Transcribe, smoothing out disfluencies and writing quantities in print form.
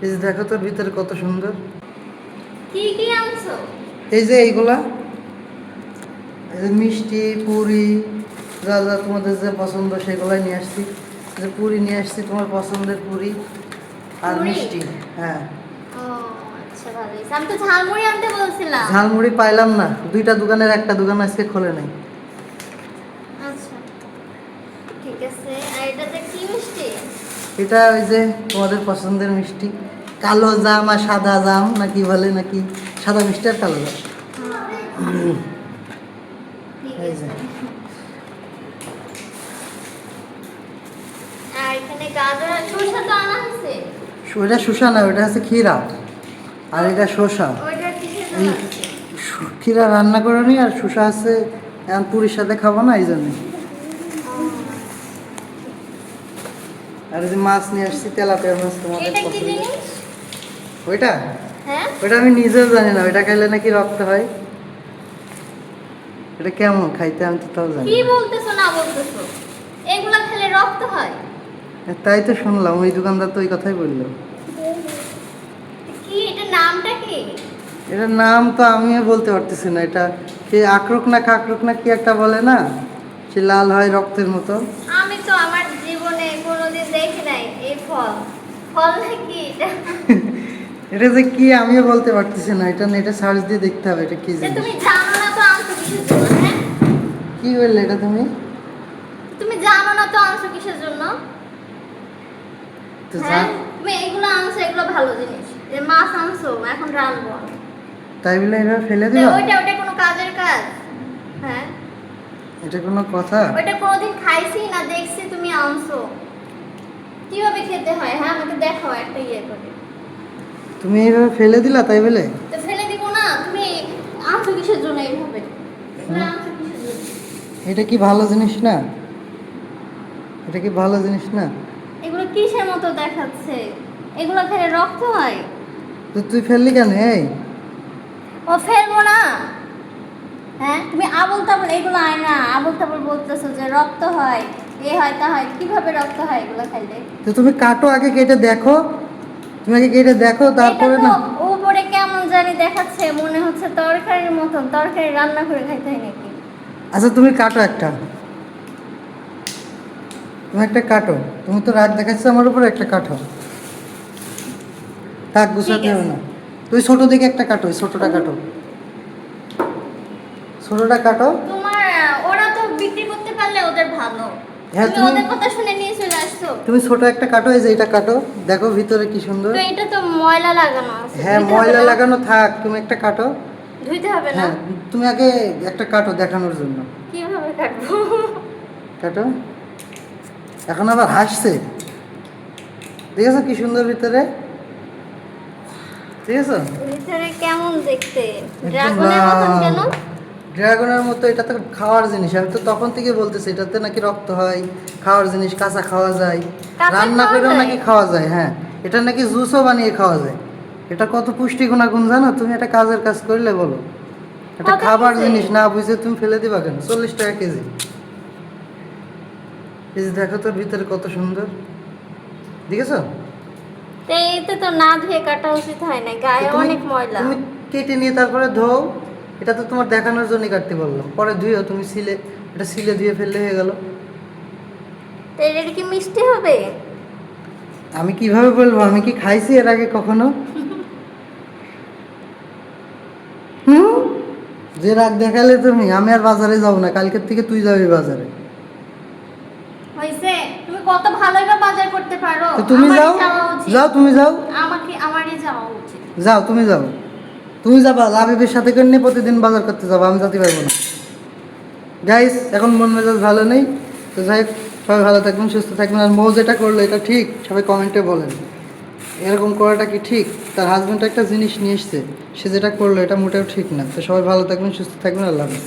এই যে দেখো তো ভিতরে কত সুন্দর। কি কি আনছো? এই যে এইগুলা মিষ্টি পুরি যা যা তোমাদের যে পছন্দ সেগুলাই নিয়ে আসছি। যে পুরি নিয়ে আসছি তোমার পছন্দের পুরি আর পুরি? মিষ্টি। হ্যাঁ, ও আচ্ছা, ভালো হয়েছে। আমি তো ঝালমুড়ি আনতে বলছিলাম। ঝালমুড়ি পাইলাম না, দুইটা দোকানের একটা দোকান আজকে খোলে নাই। আচ্ছা, ঠিক আছে। আর এটাতে কি মিষ্টি? এটা ওই যে তোমাদের পছন্দের মিষ্টি, কালো জাম আর সাদা জাম নাকি বলে, নাকি সাদা মিষ্টি আর কালো জাম। ঠিক এই যে আছে। আর এখানে গাজর আর শসা তো আনা হয়েছে। ওইটা শসা না, ওইটা হচ্ছে ক্ষীরা, আর এটা শসা। ওইটা কিসের এই জন্য আছে? ক্ষীরা রান্না করে নি, আর শসা আছে এখন পুরীর সাথে খাবো না, এই জন্যে। আর এই যে মাছ নিয়ে আসছি, তেলাপিয়া মাছ তোমাদের এটা কি পছন্দ। জিনিস? ওইটা হ্যাঁ, ওইটা আমি নিজেও জানি না, ওইটা খাইলে নাকি রক্ত হয়। এটা কেমন খাইতে আমি তো তাও জানি কি না। বলতেছো না বলতেছো? এগুলা খেলে রক্ত হয়? তাই তো শুনলাম, ওই দোকানদার তো ওই কথাই বললো। কি এটা নামটা কি? এটার নাম তো আমিও বলতে পারতেছি না। এটা কি আখরোট না কাকরোট না কি একটা বলে না, সে লাল হয় রক্তের মতো। আমি তো আমার জীবনে কোনোদিন দেখি নাই এই ফল। ফল নাকি এটা? এটা যে কি আমিও বলতে পারতেছি না, এটা নেটে সার্চ দিয়ে দেখতে হবে এটা কি যে জিনিস। তুমি জানো না তো আনছো কিসের জন্য? হ্যাঁ, কি বললে এটা তুমি? তুমি জানো না তো আনছো কিসের জন্য? তো হ্যাঁ, তুমি এগুলো আনছো, এগুলো ভালো জিনিস। যে মাছ আনছো এখন রাঁধবো। তাই বলে এভাবে ফেলে তো দিবা? ওইটা ওইটা কোনো কাজের কাজ? হ্যাঁ, এটা কোনো কথা? ওইটা কোনোদিন খাইছি না, দেখছি তুমি আনছো। কিভাবে খেতে হয়? হ্যাঁ, আমাকে দেখাও একটা ইয়ে করে। তুমি এইভাবে ফেলে দিলা তাই বলে? তো ফেলে দিব না? তুমি আনছো কিসের জন্য এইভাবে? এগুলো আনছো কিসের জন্য? এটা কি ভালো জিনিস না? এটা কি ভালো জিনিস না? এগুলো কিসের মতো দেখাচ্ছে? এগুলো খেলে রক্ত হয়? তো তুই ফেললি কেন? এই ও ফেলবো না। হ্যাঁ, তুমি আবল তাবল এগুলো আয় না, আবল তাবল বলতেছো যে রক্ত হয়, এ হয় তা হয়। কিভাবে রক্ত হয় এগুলো খাইলে? তো তুমি কাটো আগে, কেটে দেখো। তুমি আগে কেটে দেখো তারপরে এটা না। তো উপরে কেমন জানি দেখাচ্ছে, মনে হচ্ছে তরকারির মতন। তরকারি রান্না করে খাইতে হয় নাকি? আচ্ছা তুমি কাটো একটা, তুমি একটা কাটো। তুমি তো রাগ দেখাচ্ছ আমার উপর, একটা কাটো। থাক, গুছাতে ঠিক হবে আছে। না। তুই ছোট দিকে একটা কাটো, ওই ছোটটা কাটো, ছোটটা কাটো। তোমার ওরা তো বিক্রি করতে পারলে ওদের ভালো। হ্যাঁ, তুমি তুমি ওদের কথা শুনে নিয়ে চলে আসছো। তুমি ছোট একটা কাটো, এই যে এটা কাটো, দেখো ভিতরে কি সুন্দর। তো এটা তো ময়লা লাগানো আছে, হ্যাঁ, ধুইতে হবে ময়লা না? লাগানো থাক, তুমি একটা কাটো। ধুইতে হবে না? হ্যাঁ, তুমি আগে একটা কাটো দেখানোর জন্য। কিভাবে কাটবো? কাটো। এখন আবার হাসছে, ঠিক আছে কি সুন্দর ভিতরে, ঠিক আছে। ভিতরে কেমন দেখতে? একদম ড্রাগনের মতন কেন? ড্রাগনের মতো। এটা তো খাওয়ার জিনিস, আমি তো তখন থেকে বলতেছি এটাতে নাকি রক্ত হয়, খাওয়ার জিনিস, কাঁচা খাওয়া যায়, কাঁচা রান্না খাওয়া করেও যায়? নাকি খাওয়া যায়। হ্যাঁ, এটা নাকি জুসও বানিয়ে খাওয়া যায়। এটা কত পুষ্টি গুণাগুণ জানো? তুমি একটা কাজের কাজ করলে বলো, এটা কত খাবার পিসে? জিনিস না বুঝে তুমি ফেলে দিবা কেন? 40 টাকা কেজি। এই যে দেখো তোর ভিতরে কত সুন্দর, দেখেছো? তো এতে তো না ধুয়ে কাটা উচিত হয় না, গায়ে তুমি অনেক ময়লা। তুমি কেটে নিয়ে তারপরে ধোও। এটা তো তোমার দেখানোর জন্য কাটতে বললাম, পরে ধুয়েও তুমি সিলে, এটা সিলে ধুয়ে ফেললে হয়ে গেল। তো এটা কি মিষ্টি হবে? আমি কিভাবে বলবো? আমি কি খাইছি এর আগে কখনো? হুম, যে রাগ দেখালে তুমি। আমি আর বাজারে যাবো না, কালকের থেকে তুই যাবি বাজারে। হইছে, তুমি কত ভালোই বা বাজার করতে পারো। তো তুমি আমারই যাও, যাওয়া উচিত। যাও তুমি যাও, আমারই যাওয়া উচিত। যাও তুমি যাও। তুমি যাবা লাবিবের সাথে করে নিয়ে প্রতিদিন বাজার করতে যাবো, আমি যেতে পারবো না। গাইস, এখন মন মেজাজ ভালো নেই। তো যাই হোক, সবাই ভালো থাকবেন, সুস্থ থাকবেন। আর মৌ যেটা করলো এটা ঠিক, সবাই কমেন্টে বলেন এরকম করাটা কি ঠিক? তার হাজব্যান্ড একটা জিনিস নিয়ে এসছে, সে যেটা করলো এটা মোটেও ঠিক না। তো সবাই ভালো থাকবেন, সুস্থ থাকবেন, আল্লাহ হাফেজ।